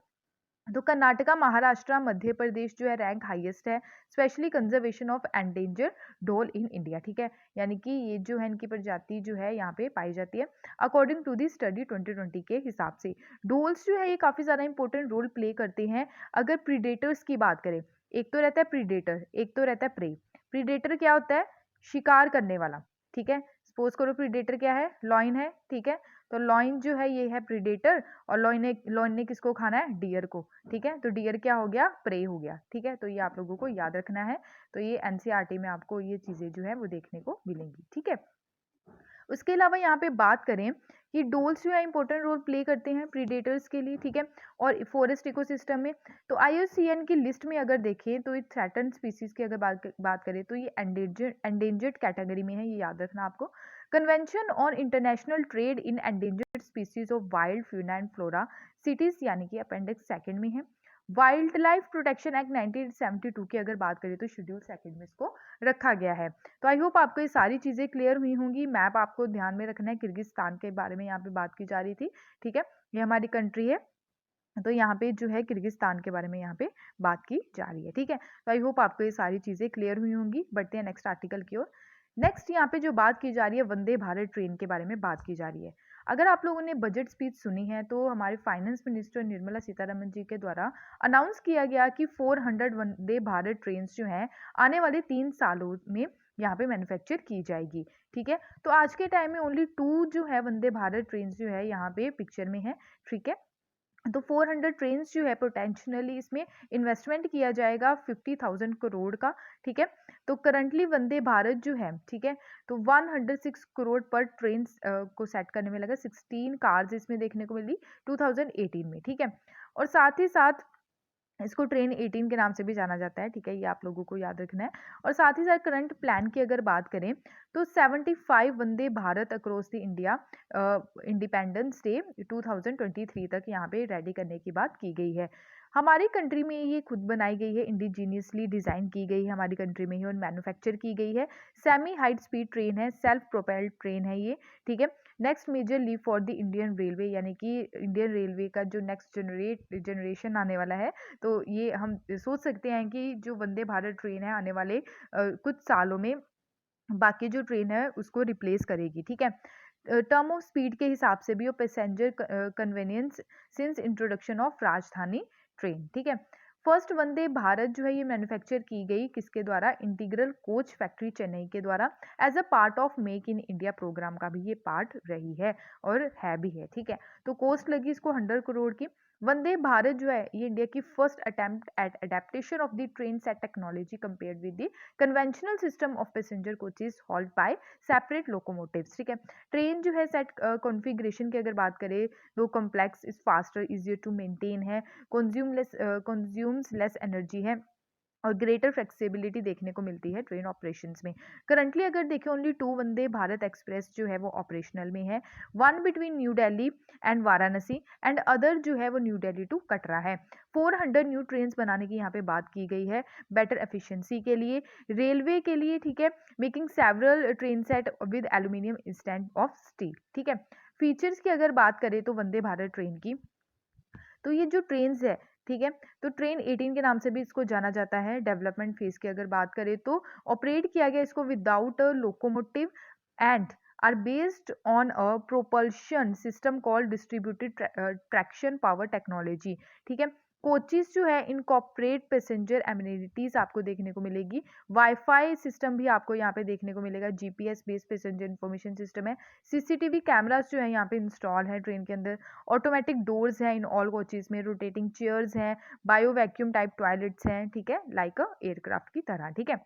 Speaker 1: तो कर्नाटका, महाराष्ट्र, मध्य प्रदेश जो है रैंक हाईएस्ट है, स्पेशली कंजर्वेशन ऑफ एंडेंजर ढोल इन इंडिया, ठीक है। यानी कि ये जो है इनकी प्रजाति जो है यहाँ पे पाई जाती है अकॉर्डिंग टू दी स्टडी 2020 के हिसाब से। ढोल्स जो है ये काफ़ी ज़्यादा इंपॉर्टेंट रोल प्ले करते हैं। अगर प्रीडेटर्स की बात करें, एक तो रहता है प्रीडेटर, एक तो रहता है प्रे। प्रीडेटर क्या होता है, शिकार करने वाला, ठीक है। सपोज करो प्रीडेटर क्या है, लॉइन है, ठीक है। तो लॉइन जो है ये है प्रीडेटर, और लॉइन ने किसको खाना है, डियर को, ठीक है। तो डियर क्या हो गया, प्रे हो गया, ठीक है। तो ये आप लोगों को याद रखना है। तो ये एनसीईआरटी में आपको ये चीज़ें जो है वो देखने को मिलेंगी, ठीक है। उसके अलावा यहाँ पे बात करें कि डोल्स जो है इंपॉर्टेंट रोल प्ले करते हैं प्रीडेटर्स के लिए, ठीक है, और फॉरेस्ट इकोसिस्टम में। तो आईयूसीएन की लिस्ट में अगर देखें तो ये थ्रेटन्ड स्पीसीज की अगर बात करें तो ये एंडेंजर्ड कैटेगरी में है, ये याद रखना आपको। Convention on international trade in endangered species of wild fauna and flora cities यानी कि अपेंडिक्स सेकंड में है। वाइल्ड लाइफ प्रोटेक्शन एक्ट 1972 की अगर बात करें तो शेड्यूल सेकंड में इसको रखा गया है। तो आई होप आपको ये सारी चीज़ें क्लियर हुई होंगी। मैप आपको ध्यान में रखना है, किर्गिस्तान के बारे में यहाँ पे बात की जा रही थी, ठीक है। ये हमारी कंट्री है, तो यहाँ पे जो है किर्गिस्तान के बारे में यहाँ पे बात की जा रही है, ठीक है। तो आई होप आपको ये सारी चीज़ें क्लियर हुई होंगी। बढ़ते हैं नेक्स्ट आर्टिकल की ओर। नेक्स्ट यहाँ पे जो बात की जा रही है वंदे भारत ट्रेन के बारे में बात की जा रही है। अगर आप लोगों ने बजट स्पीच सुनी है तो हमारे फाइनेंस मिनिस्टर निर्मला सीतारमन जी के द्वारा अनाउंस किया गया कि 400 वंदे भारत ट्रेन जो हैं आने वाले 3 सालों में यहाँ पे मैन्युफैक्चर की जाएगी, ठीक है। तो आज के टाइम में ओनली 2 जो है वंदे भारत ट्रेन जो है यहाँ पे पिक्चर में है, ठीक है। तो 400 ट्रेन्स जो है पोटेंशियली इसमें इन्वेस्टमेंट किया जाएगा 50,000 करोड़ का, ठीक है। तो करंटली वंदे भारत जो है, ठीक है, तो 106 करोड़ पर ट्रेन को सेट करने में लगा। 16 कार्स इसमें देखने को मिली 2018 में, ठीक है। और साथ ही साथ इसको ट्रेन 18 के नाम से भी जाना जाता है, ठीक है, ये आप लोगों को याद रखना है। और साथ ही साथ करंट प्लान की अगर बात करें तो 75 Vande Bharat across the India independence day 2023 तक यहाँ पे रेडी करने की बात की गई है। हमारी कंट्री में ये खुद बनाई गई है, इंडिजीनियसली डिज़ाइन की गई है हमारी कंट्री में ही और मैन्युफैक्चर की गई है। सेमी हाइट स्पीड ट्रेन है, सेल्फ प्रोपेल्ड ट्रेन है ये, ठीक है। Next major leap for the Indian railway, यानी कि इंडियन रेलवे का जो नेक्स्ट जनरेशन आने वाला है, तो ये हम सोच सकते हैं कि जो वंदे भारत ट्रेन है आने वाले कुछ सालों में बाकी जो ट्रेन है उसको रिप्लेस करेगी, ठीक है। टर्म ऑफ स्पीड के हिसाब से भी और passenger convenience since introduction of राजधानी ट्रेन, ठीक है। फर्स्ट वंदे भारत जो है ये मैन्युफैक्चर की गई किसके द्वारा, इंटीग्रल कोच फैक्ट्री चेन्नई के द्वारा as a part of make in India program का भी ये पार्ट रही है और है भी है, ठीक है। तो कॉस्ट लगी इसको 100 करोड़ की। वंदे भारत जो है ये इंडिया की first attempt at adaptation of the train set technology compared with the conventional system of passenger coaches hauled by separate locomotives, ठीक है। ट्रेन जो है सेट कॉन्फ़िगरेशन की अगर बात करें तो complex is faster easier to maintain है, कंज्यूम्स लेस एनर्जी है और ग्रेटर फ्लेक्सिबिलिटी देखने को मिलती है ट्रेन ऑपरेशंस में। करंटली अगर देखें ओनली 2 वंदे भारत एक्सप्रेस जो है वो ऑपरेशनल में है, one between new Delhi and Varanasi and other जो है वो न्यू दिल्ली टू कटरा है। 400 न्यू ट्रेन्स बनाने की यहाँ पे बात की गई है बेटर एफिशिएंसी के लिए, रेलवे के लिए, ठीक है, making several train set with aluminium instead of steel, ठीक है। फीचर्स की अगर बात करें तो वंदे भारत ट्रेन की, तो ये जो ट्रेन्स है, ठीक है, तो ट्रेन 18 के नाम से भी इसको जाना जाता है। डेवलपमेंट फेज की अगर बात करें तो ऑपरेट किया गया इसको without a locomotive and are based on a propulsion system called distributed traction power technology, ठीक है। कोचेस जो है इनकॉर्पोरेट पैसेंजर एमिनिटीज आपको देखने को मिलेगी, वाईफाई सिस्टम भी आपको यहाँ पे देखने को मिलेगा, GPS based passenger information system है, सीसीटीवी कैमरास जो है यहाँ पे इंस्टॉल है ट्रेन के अंदर, ऑटोमेटिक डोर्स हैं इन ऑल कोचेस में, रोटेटिंग चेयर्स हैं, बायो वैक्यूम टाइप टॉयलेट्स हैं, ठीक है, लाइक अ एयरक्राफ्ट की तरह, ठीक है।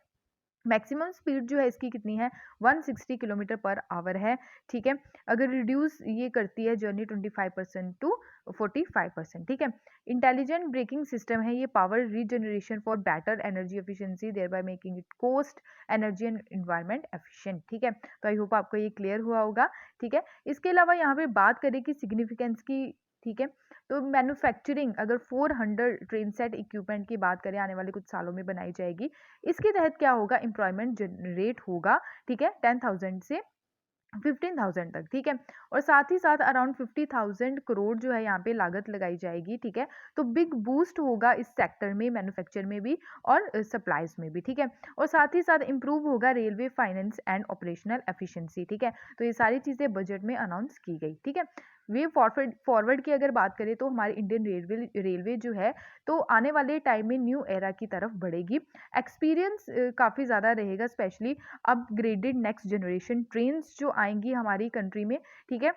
Speaker 1: मैक्सिमम स्पीड जो है इसकी कितनी है, 160 किलोमीटर पर आवर है, ठीक है। अगर रिड्यूस ये करती है जर्नी 25% टू 45%, ठीक है। इंटेलिजेंट ब्रेकिंग सिस्टम है ये, power regeneration for better energy efficiency thereby making it cost energy and environment efficient, ठीक है। तो आई होप आपको ये क्लियर हुआ होगा, ठीक है। इसके अलावा यहाँ पे बात करें कि सिग्निफिकेंस की, ठीक है, तो मैन्युफैक्चरिंग अगर 400 ट्रेन सेट इक्विपमेंट की बात करें आने वाले कुछ सालों में बनाई जाएगी, इसके तहत क्या होगा, एम्प्लॉयमेंट जनरेट होगा, ठीक है, 10,000 से 15,000 तक, ठीक है। और साथ ही साथ अराउंड 50,000 करोड़ जो है यहाँ पे लागत लगाई जाएगी, ठीक है। तो बिग बूस्ट होगा इस सेक्टर में, मैन्युफैक्चर में भी और सप्लाईज में भी, ठीक है। और साथ ही साथ इंप्रूव होगा railway finance and operational efficiency, ठीक है। तो ये सारी चीज़ें बजट में अनाउंस की गई, ठीक है। वे फॉरवर्ड की अगर बात करें तो हमारी इंडियन रेलवे जो है तो आने वाले टाइम में न्यू एरा की तरफ बढ़ेगी। एक्सपीरियंस काफ़ी ज़्यादा रहेगा, specially upgraded next generation trains जो आएंगी हमारी कंट्री में, ठीक है,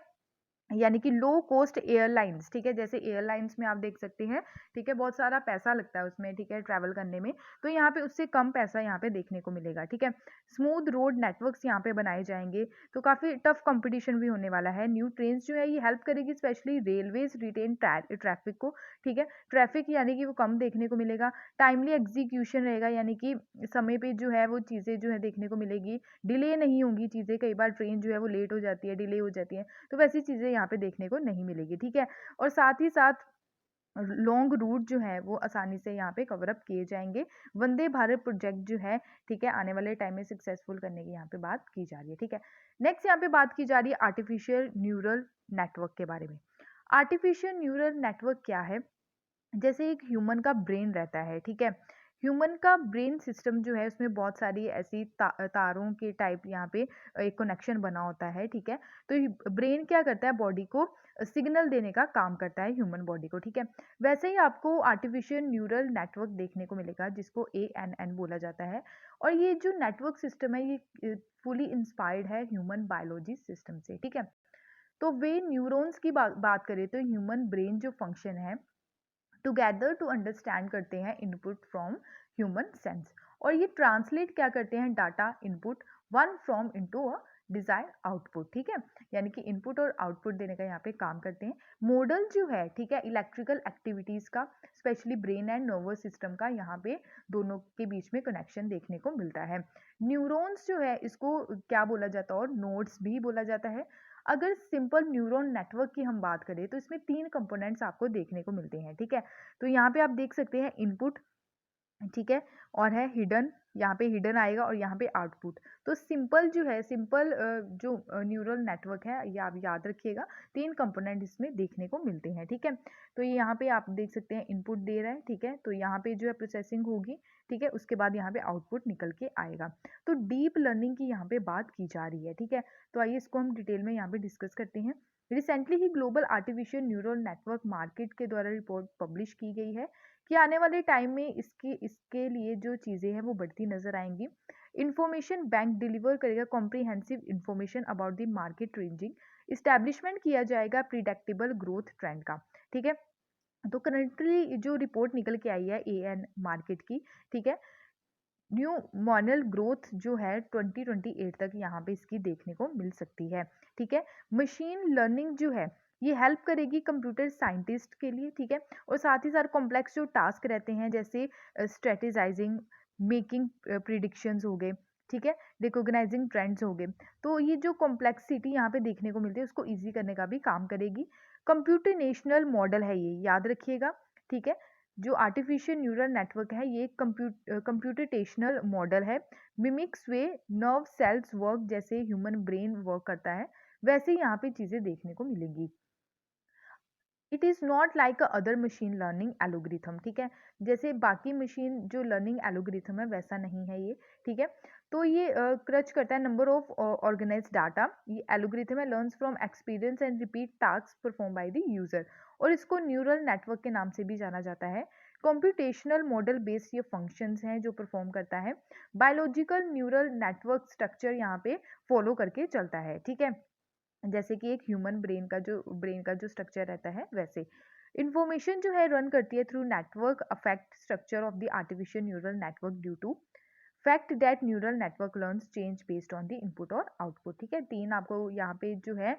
Speaker 1: यानी कि लो कॉस्ट एयरलाइंस, ठीक है। जैसे एयरलाइंस में आप देख सकते हैं, ठीक है, बहुत सारा पैसा लगता है उसमें, ठीक है, ट्रैवल करने में, तो यहाँ पे उससे कम पैसा यहाँ पे देखने को मिलेगा, ठीक है। स्मूथ रोड नेटवर्क्स यहाँ पे बनाए जाएंगे, तो काफ़ी टफ कंपटीशन भी होने वाला है। न्यू ट्रेन जो है ये हेल्प करेगी स्पेशली रेलवेज रिटेन ट्रैफिक को, ठीक है। ट्रैफिक यानी कि वो कम देखने को मिलेगा, टाइमली एग्जीक्यूशन रहेगा, यानी कि समय पे जो है वो चीज़ें जो है देखने को मिलेगी, डिले नहीं होंगी चीज़ें, कई बार ट्रेन जो है वो लेट हो जाती है, डिले हो जाती है, तो वैसी चीज़ें यहाँ पे देखने को नहीं मिलेगी, ठीक है। और साथ ही साथ लॉन्ग रूट जो है वो आसानी से यहाँ पे कवर अप किए जाएंगे। वंदे भारत प्रोजेक्ट जो है, ठीक है, आने वाले टाइम में सक्सेसफुल करने की यहाँ पे बात की जा रही है, ठीक है। नेक्स्ट यहाँ पे बात की जा रही है आर्टिफिशियल न्यूरल नेटवर्क के बारे में। आर्टिफिशियल न्यूरल नेटवर्क क्या है, जैसे एक ह्यूमन का ब्रेन रहता है, ठीक है। ह्यूमन का ब्रेन सिस्टम जो है उसमें बहुत सारी ऐसी तारों के टाइप यहाँ पे एक कनेक्शन बना होता है, ठीक है। तो ब्रेन क्या करता है, बॉडी को सिग्नल देने का काम करता है ह्यूमन बॉडी को, ठीक है। वैसे ही आपको आर्टिफिशियल न्यूरल नेटवर्क देखने को मिलेगा जिसको ANN बोला जाता है। और ये जो नेटवर्क सिस्टम है ये फुली इंस्पायर्ड है ह्यूमन बायोलॉजी सिस्टम से, ठीक है। तो वे न्यूरॉन्स की बात करें तो ह्यूमन ब्रेन जो फंक्शन है टुगेदर टू अंडरस्टैंड करते हैं इनपुट फ्रॉम ह्यूमन सेंस, और ये ट्रांसलेट क्या करते हैं, data input one from into a desire output, ठीक है, यानी कि इनपुट और आउटपुट देने का यहाँ पे काम करते हैं। मॉडल जो है, ठीक है, इलेक्ट्रिकल एक्टिविटीज का, specially brain and nervous system का यहाँ पे दोनों के बीच में कनेक्शन देखने को मिलता है। न्यूरॉन्स जो है इसको क्या बोला जाता है, और नोड्स भी बोला जाता है। अगर सिंपल न्यूरॉन नेटवर्क की हम बात करें तो इसमें 3 कंपोनेंट्स आपको देखने को मिलते हैं, ठीक है। तो यहाँ पे आप देख सकते हैं इनपुट, ठीक है, और है हिडन, यहाँ पे हिडन आएगा, और यहाँ पे आउटपुट। तो सिंपल जो है, सिंपल जो न्यूरल नेटवर्क है, ये आप याद रखिएगा, 3 कंपोनेंट इसमें देखने को मिलते हैं, ठीक है। तो ये यहाँ पे आप देख सकते हैं इनपुट दे रहा है, ठीक है, तो यहाँ पे जो है प्रोसेसिंग होगी, ठीक है, उसके बाद यहाँ पे आउटपुट निकल के आएगा। तो डीप लर्निंग की यहाँ पे बात की जा रही है, ठीक है। तो आइए इसको हम डिटेल में यहाँ पे डिस्कस करते हैं। रिसेंटली ही global artificial neural network market के द्वारा रिपोर्ट पब्लिश की गई है कि आने वाले टाइम में इसके लिए जो चीज़ें हैं वो बढ़ती नजर आएंगी। इंफॉर्मेशन बैंक डिलीवर करेगा comprehensive information about the market ranging, establishment किया जाएगा प्रिडिक्टेबल ग्रोथ ट्रेंड का, ठीक है। तो करंटली जो रिपोर्ट निकल के आई है एएन मार्केट की, ठीक है, न्यू मॉडल ग्रोथ जो है 2028 तक यहाँ पे इसकी देखने को मिल सकती है, ठीक है। मशीन लर्निंग जो है ये हेल्प करेगी कंप्यूटर साइंटिस्ट के लिए, ठीक है, और साथ ही साथ कॉम्प्लेक्स जो टास्क रहते हैं जैसे स्ट्रेटेजाइजिंग, मेकिंग प्रिडिक्शंस हो गए, ठीक है, रिकॉग्नाइजिंग ट्रेंड्स हो गए। तो ये जो कॉम्प्लेक्सिटी यहाँ पे देखने को मिलती है उसको ईजी करने का भी काम करेगी। कंप्यूटेशनल मॉडल है ये, याद रखिएगा, ठीक है। जो आर्टिफिशियल न्यूरल नेटवर्क है ये कंप्यूटेशनल मॉडल है। मिमिक्स वे नर्व सेल्स वर्क जैसे ह्यूमन ब्रेन वर्क करता है, वैसे ही यहाँ पे चीजें देखने को मिलेंगी। It is not like a other machine learning algorithm, ठीक है, जैसे बाकी मशीन जो लर्निंग एल्गोरिथम है वैसा नहीं है ये, ठीक है। तो ये क्रच करता है नंबर ऑफ ऑर्गेनाइज डाटा, ये एल्गोरिथम है learns from experience and repeat task perform by the user, और इसको न्यूरल नेटवर्क के नाम से भी जाना जाता है। कंप्यूटेशनल मॉडल बेस्ड ये फंक्शंस हैं जो परफॉर्म करता है। बायोलॉजिकल न्यूरल नेटवर्क स्ट्रक्चर यहाँ पे फॉलो करके चलता है, ठीक है, जैसे कि एक ह्यूमन ब्रेन का जो स्ट्रक्चर रहता है वैसे। इंफॉर्मेशन जो है रन करती है through network affect structure of the artificial neural network due to fact that neural network learns change based on the input और आउटपुट, ठीक है। 3 आपको यहाँ पे जो है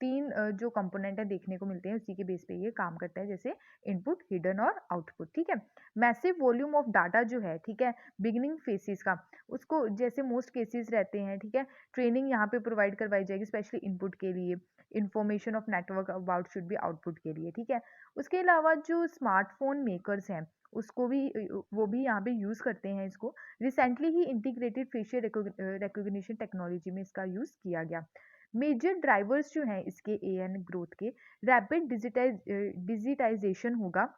Speaker 1: 3 जो कंपोनेंट है देखने को मिलते हैं, उसी के बेस पे ये काम करता है, जैसे इनपुट, हिडन और आउटपुट, ठीक है। मैसिव वॉल्यूम ऑफ डाटा जो है, ठीक है, बिगिनिंग फेसिस का, उसको जैसे मोस्ट केसेस रहते हैं, ठीक है, ट्रेनिंग यहाँ पे प्रोवाइड करवाई जाएगी स्पेशली इनपुट के लिए, information of network about should be output के लिए, ठीक है। उसके अलावा जो स्मार्टफोन मेकर्स हैं उसको भी वो भी यहाँ पे यूज़ करते हैं इसको। रिसेंटली ही इंटीग्रेटेड फेशियल रिकॉग्निशन टेक्नोलॉजी में इसका यूज़ किया गया। मेजर ड्राइवर्स जो हैं इसके एएन ग्रोथ के, रैपिड डिजिटाइजेशन होगा,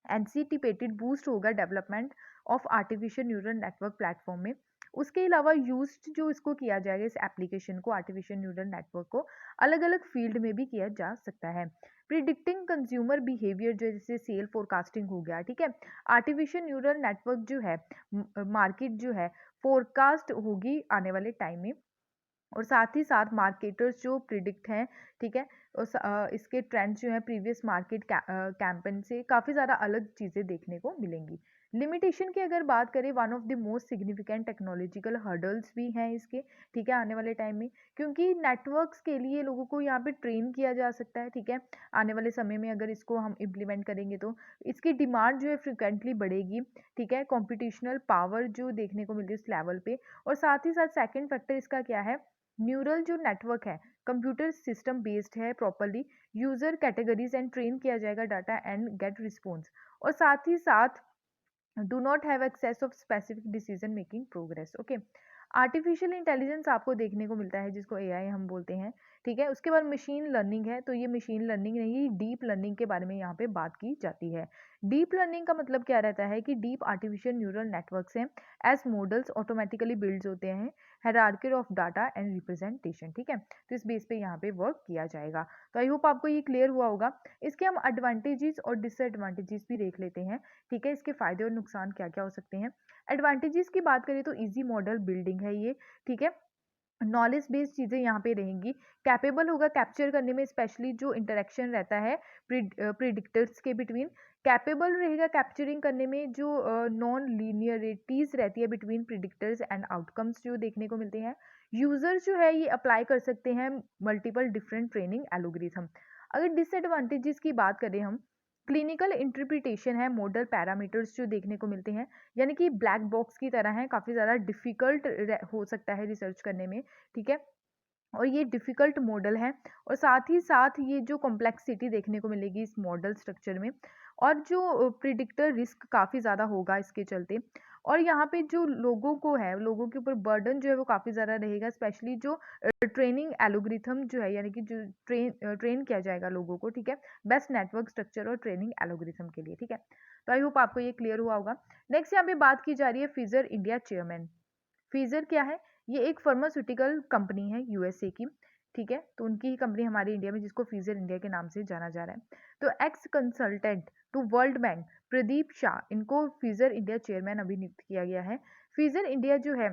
Speaker 1: एंटीसिपेटेड बूस्ट होगा development of artificial neural network platform में। उसके अलावा यूज्ड जो इसको किया जाएगा, इस एप्लीकेशन को, आर्टिफिशियल न्यूरल नेटवर्क को अलग अलग फील्ड में भी किया जा सकता है। प्रिडिक्टिंग कंज्यूमर बिहेवियर जो जैसे सेल फोरकास्टिंग हो गया, ठीक है। आर्टिफिशियल न्यूरल नेटवर्क जो है मार्केट जो है फोरकास्ट होगी आने वाले टाइम में, और साथ ही साथ मार्केटर्स जो प्रिडिक्ट हैं, ठीक है, इसके ट्रेंड्स जो हैं प्रीवियस मार्केट कैंपेन से काफ़ी ज़्यादा अलग चीज़ें देखने को मिलेंगी। लिमिटेशन की अगर बात करें, one of the most significant technological hurdles भी हैं इसके, ठीक है, आने वाले टाइम में, क्योंकि नेटवर्क्स के लिए लोगों को यहाँ पे ट्रेन किया जा सकता है, ठीक है। आने वाले समय में अगर इसको हम इम्प्लीमेंट करेंगे तो इसकी डिमांड जो है फ्रिक्वेंटली बढ़ेगी, ठीक है, कॉम्पिटिशनल पावर जो देखने को मिलती है उस लेवल पे। और साथ ही साथ सेकेंड फैक्टर इसका क्या है, न्यूरल जो नेटवर्क है कंप्यूटर सिस्टम बेस्ड है, properly user categories and train किया जाएगा डाटा एंड गेट रिस्पॉन्स, और साथ ही साथ do not have access of specific decision making progress, okay. Artificial intelligence आपको देखने को मिलता है जिसको एआई हम बोलते हैं, ठीक है। उसके बाद मशीन लर्निंग है, तो ये मशीन लर्निंग नहीं, डीप लर्निंग के बारे में यहाँ पे बात की जाती है। डीप लर्निंग का मतलब क्या रहता है कि डीप आर्टिफिशियल न्यूरल नेटवर्क्स हैं एज मॉडल्स ऑटोमेटिकली बिल्ड होते हैं, hierarchy of data and representation, ठीक है। तो इस बेस पे यहाँ पे वर्क किया जाएगा। तो आई होप आपको ये क्लियर हुआ होगा। इसके हम एडवांटेजेस और डिसएडवांटेजेस भी देख लेते हैं, ठीक है, इसके फायदे और नुकसान क्या क्या हो सकते हैं। एडवांटेजेस की बात करें तो इजी मॉडल बिल्डिंग है ये, ठीक है, नॉलेज बेस्ड चीज़ें यहाँ पे रहेंगी, कैपेबल होगा कैप्चर करने में, स्पेशली जो इंटरेक्शन रहता है प्रिडिक्टर्स के बिटवीन, कैपेबल रहेगा कैप्चरिंग करने में जो नॉन लीनियरिटीज रहती है बिटवीन प्रिडिक्टर्स एंड आउटकम्स जो देखने को मिलते हैं। यूज़र जो है ये अप्लाई कर सकते हैं मल्टीपल डिफरेंट ट्रेनिंग एल्गोरिथम। अगर डिसएडवांटेजेस की बात करें हम, क्लिनिकल इंटरप्रिटेशन है, मॉडल पैरामीटर्स जो देखने को मिलते हैं, यानी कि ब्लैक बॉक्स की तरह है, काफ़ी ज़्यादा डिफ़िकल्ट हो सकता है रिसर्च करने में, ठीक है? और ये डिफ़िकल्ट मॉडल है, और साथ ही साथ ये जो कॉम्प्लेक्सिटी देखने को मिलेगी इस मॉडल स्ट्रक्चर में, और जो प्रिडिक्टर रिस्क काफ़ी ज़्यादा होगा इसके चलते। और यहाँ पे जो लोगों को है, लोगों के ऊपर बर्डन जो है वो काफ़ी ज़्यादा रहेगा, स्पेशली जो ट्रेनिंग एल्गोरिथम जो है, यानी कि जो ट्रेन किया जाएगा लोगों को, ठीक है? बेस्ट नेटवर्क स्ट्रक्चर और ट्रेनिंग एल्गोरिथम के लिए, ठीक है? तो आई होप आपको ये क्लियर हुआ होगा। नेक्स्ट यहाँ पे बात की जा रही है फिजर इंडिया चेयरमैन। फिजर क्या है? ये एक फार्मास्यूटिकल कंपनी है यूएसए की, ठीक है? तो उनकी ही कंपनी हमारे इंडिया में, जिसको फिजर इंडिया के नाम से जाना जा रहा है। तो ex consultant to World Bank Pradeep Shah, इनको फिजर इंडिया चेयरमैन अभी नियुक्त किया गया है। फिजर इंडिया जो है,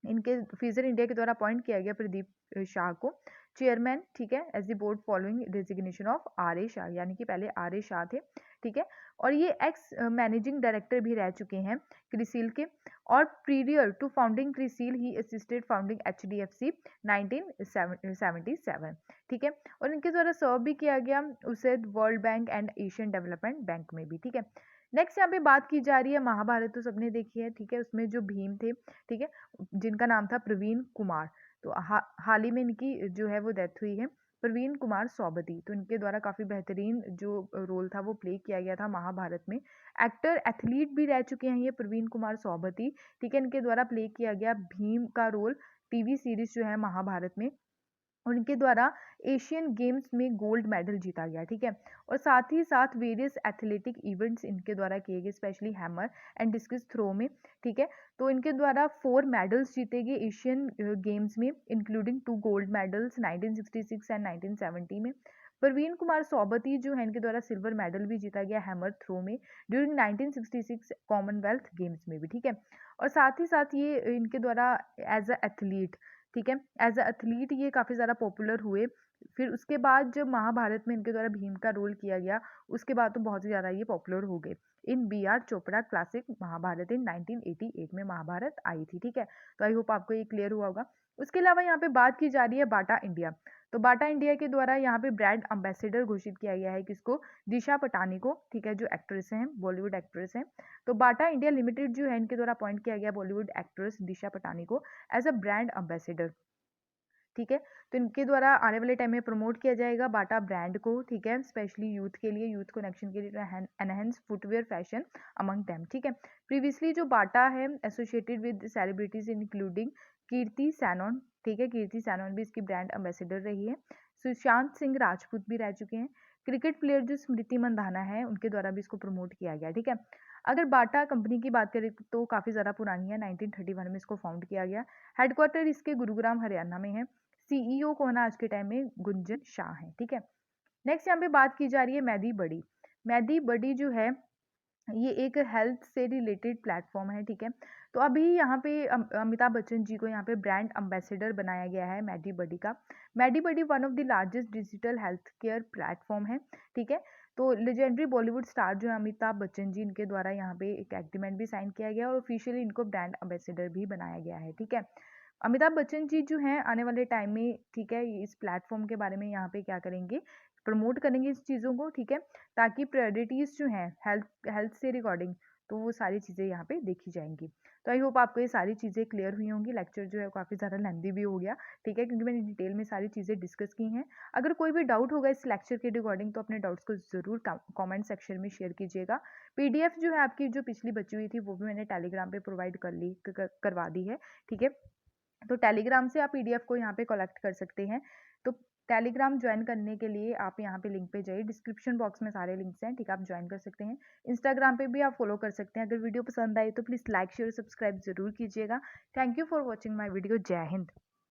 Speaker 1: इनके फिजर इंडिया के द्वारा अपॉइंट किया गया प्रदीप शाह को चेयरमैन, ठीक है, as the board following resignation of R A Shah, यानी कि पहले आर ए शाह थे, ठीक है? और ये एक्स मैनेजिंग डायरेक्टर भी रह चुके हैं क्रिसिल के। और prior to founding CRISIL he assisted founding H D F C 1977, ठीक है? और इनके द्वारा सर्व भी किया गया उसे world bank and Asian development bank में भी, ठीक है? नेक्स्ट यहाँ पे बात की जा रही है महाभारत, तो सबने देखी है, ठीक है? उसमें जो भीम थे, ठीक है, जिनका नाम था प्रवीण कुमार, तो हाल ही में इनकी जो है वो डेथ हुई है, प्रवीण कुमार सौबती। तो इनके द्वारा काफ़ी बेहतरीन जो रोल था वो प्ले किया गया था महाभारत में। एक्टर एथलीट भी रह चुके हैं ये प्रवीण कुमार सौबती, ठीक है? इनके द्वारा प्ले किया गया भीम का रोल टीवी सीरीज जो है महाभारत में, और इनके द्वारा एशियन गेम्स में गोल्ड मेडल जीता गया, ठीक है? और साथ ही साथ वेरियस एथलेटिक इवेंट्स इनके द्वारा किए गए, specially hammer and discus throw में, ठीक है? तो इनके द्वारा 4 मेडल्स जीते गए एशियन गेम्स में, इंक्लूडिंग 2 गोल्ड मेडल्स 1966 एंड 1970 में। प्रवीण कुमार सौबती जो है, इनके द्वारा सिल्वर मेडल भी जीता गया हैमर थ्रो में ड्यूरिंग 1966 कॉमनवेल्थ गेम्स में भी, ठीक है? और साथ ही साथ ये इनके द्वारा एज अ एथलीट, ठीक है, एज अ एथलीट ये काफ़ी ज़्यादा पॉपुलर हुए। फिर उसके बाद जब महाभारत में इनके द्वारा भीम का रोल किया गया, उसके बाद तो बहुत ही ज़्यादा ये पॉपुलर हो गए। In B R Chopra classic Mahabharat in 1988 में महाभारत आई थी, ठीक है? तो आई होप आपको ये क्लियर हुआ होगा। उसके अलावा यहाँ पे बात की जा रही है बाटा इंडिया। तो बाटा इंडिया के द्वारा यहाँ पे ब्रांड एम्बेसडर घोषित किया गया है किसको? दिशा पटानी को, ठीक है, जो एक्ट्रेस हैं, बॉलीवुड एक्ट्रेस हैं। तो बाटा इंडिया लिमिटेड जो है, इनके द्वारा अपॉइंट किया गया बॉलीवुड एक्ट्रेस दिशा पटानी को एज अ ब्रांड एम्बेसडर, ठीक है? तो इनके द्वारा आने वाले टाइम में प्रमोट किया जाएगा बाटा ब्रांड को, ठीक है? स्पेशली यूथ के लिए, यूथ कनेक्शन के लिए, enhance footwear fashion among them, ठीक है? प्रीवियसली जो बाटा है एसोसिएटेड विद सेलिब्रिटीज इंक्लूडिंग कीर्ति सैनन, ठीक है? कीर्ति सैनन भी इसकी ब्रांड एम्बेसडर रही है। सुशांत सिंह राजपूत भी रह चुके हैं। क्रिकेट प्लेयर जो स्मृति मंदाना है, उनके द्वारा भी इसको प्रमोट किया गया, ठीक है? अगर बाटा कंपनी की बात करें तो काफ़ी ज़्यादा पुरानी है, 1931 में इसको फाउंड किया गया। हेडक्वार्टर इसके गुरुग्राम हरियाणा में है। सीईओ कौन है आज के टाइम में? गुंजन शाह है, ठीक है? नेक्स्ट यहाँ पे बात की जा रही है मैदी बड़ी। मैदी बड़ी जो है, ये एक हेल्थ से रिलेटेड प्लेटफॉर्म है, ठीक है? तो अभी यहाँ पे अमिताभ बच्चन जी को यहाँ पे ब्रांड एम्बेसडर बनाया गया है मैडी बडी का। MediBuddy one of the largest digital health care platform है, ठीक है? तो लेजेंडरी बॉलीवुड स्टार जो है अमिताभ बच्चन जी, इनके द्वारा यहाँ पे एक एग्रीमेंट भी साइन किया गया और ऑफिशियली इनको ब्रांड एम्बेसडर भी बनाया गया है, ठीक है? अमिताभ बच्चन जी जो हैं आने वाले टाइम में, ठीक है, इस प्लेटफॉर्म के बारे में यहाँ पे क्या करेंगे, प्रमोट करेंगे इस चीज़ों को, ठीक है? ताकि प्रायोरिटीज़ जो हैं हेल्थ हेल्थ से रिगार्डिंग, तो वो सारी चीज़ें यहाँ पे देखी जाएंगी। तो आई होप आपको ये सारी चीज़ें क्लियर हुई होंगी। लेक्चर जो है काफ़ी ज़्यादा लेंथी भी हो गया, ठीक है, क्योंकि मैंने डिटेल में सारी चीज़ें डिस्कस की हैं। अगर कोई भी डाउट होगा इस लेक्चर के रिगार्डिंग, तो अपने डाउट्स को ज़रूर कमेंट सेक्शन में शेयर कीजिएगा। पीडीएफ जो है आपकी जो पिछली बची हुई थी, वो भी मैंने टेलीग्राम पे प्रोवाइड करवा दी है, ठीक है? तो टेलीग्राम से आप पीडीएफ को यहाँ पे कलेक्ट कर सकते हैं। तो टेलीग्राम ज्वाइन करने के लिए आप यहाँ पे लिंक पे जाइए, डिस्क्रिप्शन बॉक्स में सारे लिंक्स हैं, ठीक है, आप ज्वाइन कर सकते हैं। इंस्टाग्राम पे भी आप फॉलो कर सकते हैं। अगर वीडियो पसंद आई तो प्लीज़ लाइक शेयर सब्सक्राइब जरूर कीजिएगा। Thank you for watching my video. जय हिंद।